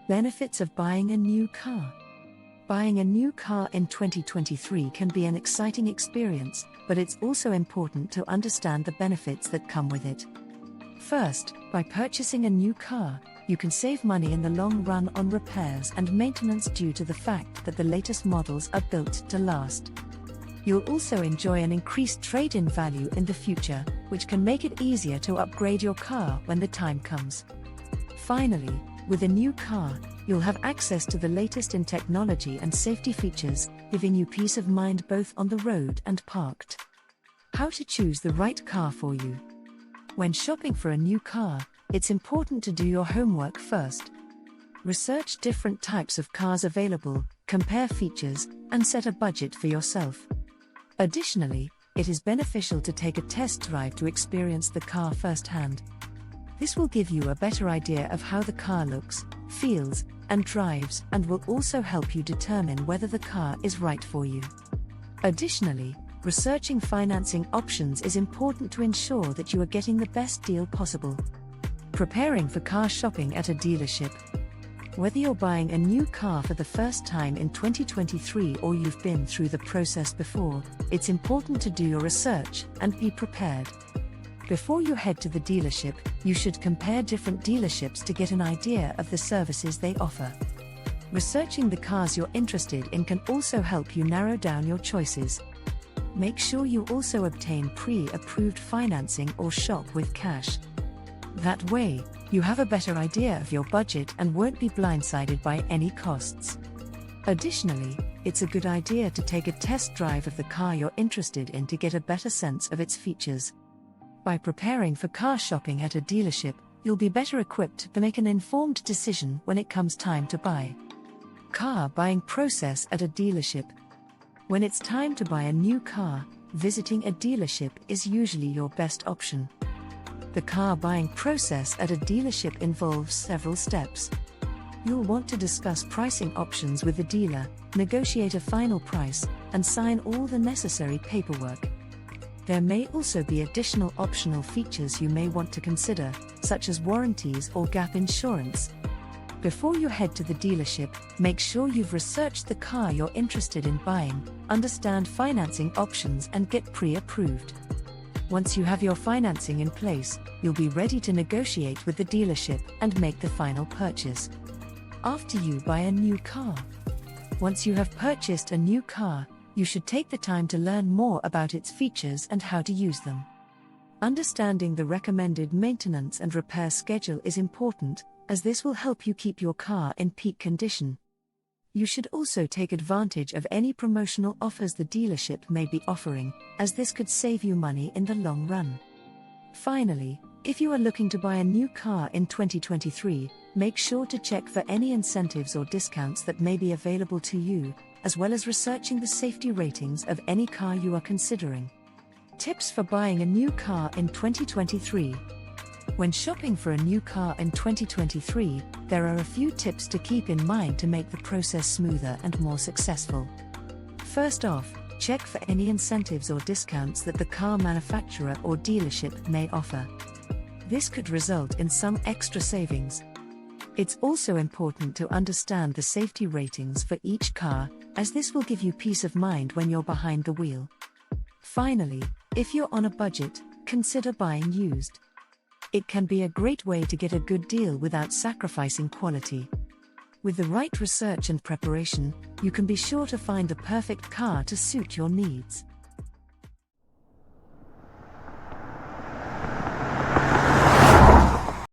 Benefits of buying a new car. Buying a new car in 2023 can be an exciting experience, but it's also important to understand the benefits that come with it. First, by purchasing a new car, you can save money in the long run on repairs and maintenance due to the fact that the latest models are built to last. You'll also enjoy an increased trade-in value in the future, which can make it easier to upgrade your car when the time comes. Finally, with a new car, you'll have access to the latest in technology and safety features, giving you peace of mind both on the road and parked. How to choose the right car for you. When shopping for a new car, it's important to do your homework first. Research different types of cars available, compare features, and set a budget for yourself. Additionally, it is beneficial to take a test drive to experience the car firsthand. This will give you a better idea of how the car looks, feels, and drives, and will also help you determine whether the car is right for you. Additionally, researching financing options is important to ensure that you are getting the best deal possible. Preparing for car shopping at a dealership. Whether you're buying a new car for the first time in 2023 or you've been through the process before, it's important to do your research and be prepared. Before you head to the dealership, you should compare different dealerships to get an idea of the services they offer. Researching the cars you're interested in can also help you narrow down your choices. Make sure you also obtain pre-approved financing or shop with cash. That way, you have a better idea of your budget and won't be blindsided by any costs. Additionally, it's a good idea to take a test drive of the car you're interested in to get a better sense of its features. By preparing for car shopping at a dealership, you'll be better equipped to make an informed decision when it comes time to buy. Car buying process at a dealership. When it's time to buy a new car, visiting a dealership is usually your best option. The car buying process at a dealership involves several steps. You'll want to discuss pricing options with the dealer, negotiate a final price, and sign all the necessary paperwork. There may also be additional optional features you may want to consider, such as warranties or gap insurance. Before you head to the dealership, make sure you've researched the car you're interested in buying, understand financing options, and get pre-approved. Once you have your financing in place, you'll be ready to negotiate with the dealership and make the final purchase. After you buy a new car. Once you have purchased a new car, you should take the time to learn more about its features and how to use them. Understanding the recommended maintenance and repair schedule is important, as this will help you keep your car in peak condition. You should also take advantage of any promotional offers the dealership may be offering, as this could save you money in the long run. Finally, if you are looking to buy a new car in 2023, make sure to check for any incentives or discounts that may be available to you, as well as researching the safety ratings of any car you are considering. Tips for buying a new car in 2023. When shopping for a new car in 2023, there are a few tips to keep in mind to make the process smoother and more successful. First off, check for any incentives or discounts that the car manufacturer or dealership may offer. This could result in some extra savings. It's also important to understand the safety ratings for each car, as this will give you peace of mind when you're behind the wheel. Finally, if you're on a budget, consider buying used. It can be a great way to get a good deal without sacrificing quality. With the right research and preparation, you can be sure to find the perfect car to suit your needs.